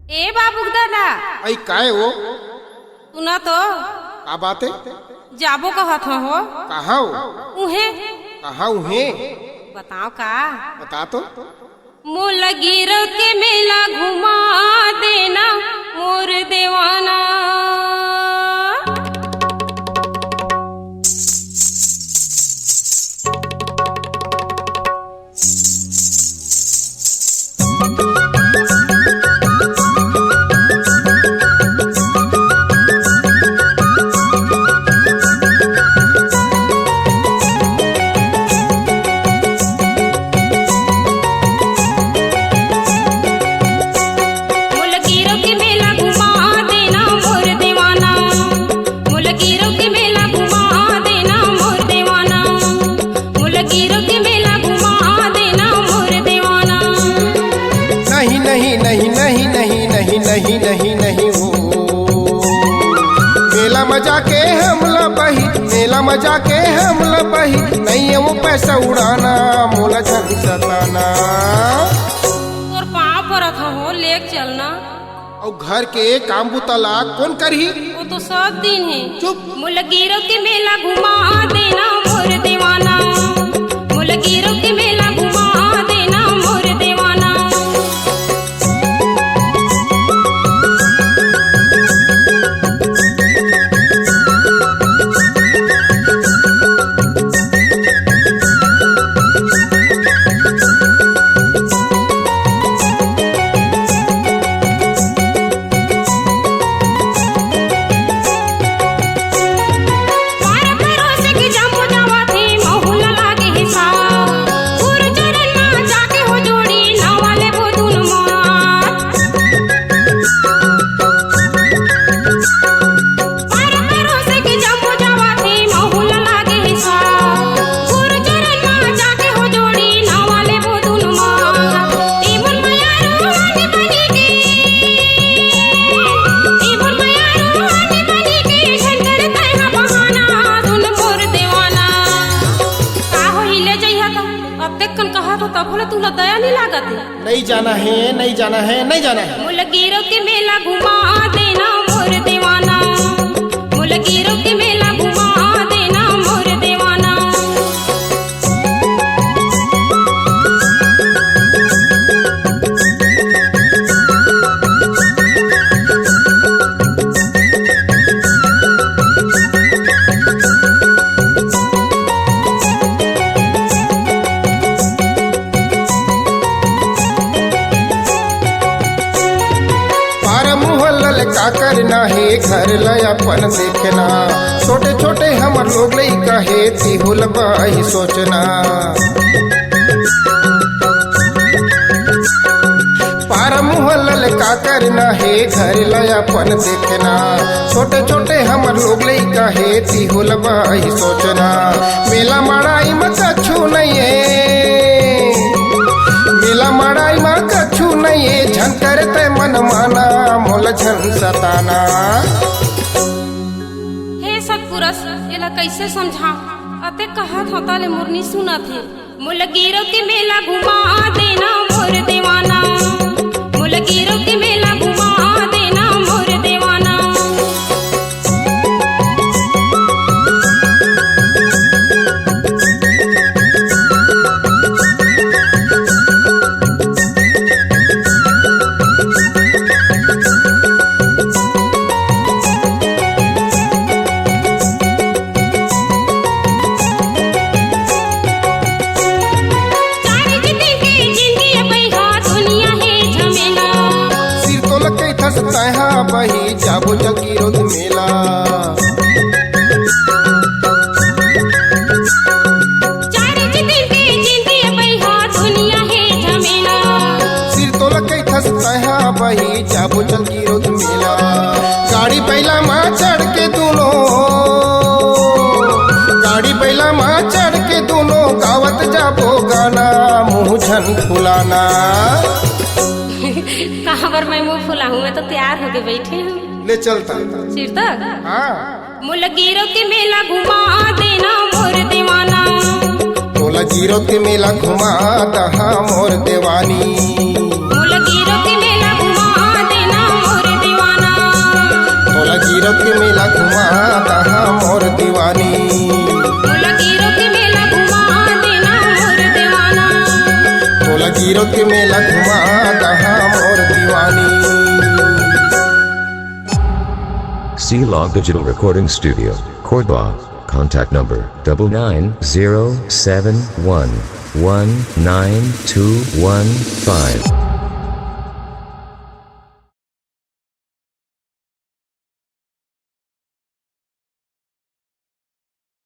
ए बाबू दादा आई काय हो सुना तो का बात है? जाबो कहत हो कहाँ हो? उहे कहाँ है? बताओ का बता तो। मोल गिर के मेला घुमा देना मोर देवाना। नहीं नहीं नहीं हो मेला मजा के हमला बही, मेला मजा के हमला बही, नहीं है वो पैसा उड़ाना मोला झन सताना। और पाँव परत हो लेक चलना और घर के काम बुतला कौन करही? वो तो सब दिन है। चुप। मोल गिरो के मेला घुमा देना मोर देवाना, मोल गिरो के मेला घुमा देना मोर देवाना। तुला दया नहीं लागत है? नहीं जाना है, नहीं जाना है, नहीं जाना है। मोल गिरो के मेला घुमा देना मोर देवाना, मोल गिरो के मेला घुमा देना मोर देवाना। का करना है घर लयापन देखना, छोटे छोटे हमर लोग लई कहे तिहुल बाही सोचना। पारा मुहल्ल का करना है घर लयापन देखना, छोटे छोटे हमर लोग लई कहे तिहुल बाही सोचना। मेला मड़ाई में कछु नहीं है, मेला मड़ाई में कछु नहीं है, झन करते मन माना मोल झन सताना। हे सतपुरुष एला कैसे समझा? अते कहत होता ले मुरनी सुनत है। मोल गिरो के मेला घुमा देना मोर देवाना, मोल गिरो के मेला घुमा देना मोर देवाना। बही जाबो जगीरो मेला, सिर तो लकई थसता है बही जाबो जगीरो मेला। गाड़ी पहला माँ चढ़ के दोनों, गाड़ी पहला माँ चढ़ के दोनों गावत जाबो गाना मुँह झन फुलाना। कहाँ पर मैं मुँह फुला हूँ? मैं तो तैयार होके बैठे हूँ। ले चलता सिर तक। हाँ। मोल गिरो के मेला घुमा देना मोर देवाना, मोल गिरो के मेला घुमा दहा मोर देवानी, मोल गिरो के मेला घुमा देना गिरत के मेला घुमा दहा मोर दीवानी। मोला गिरत के मेला घुमा देना मोर दीवाना। मोला गिरत के मेला घुमा दहा मोर दीवानी। C-Log Digital Recording Studio, Cordoba. Contact number 9907119215.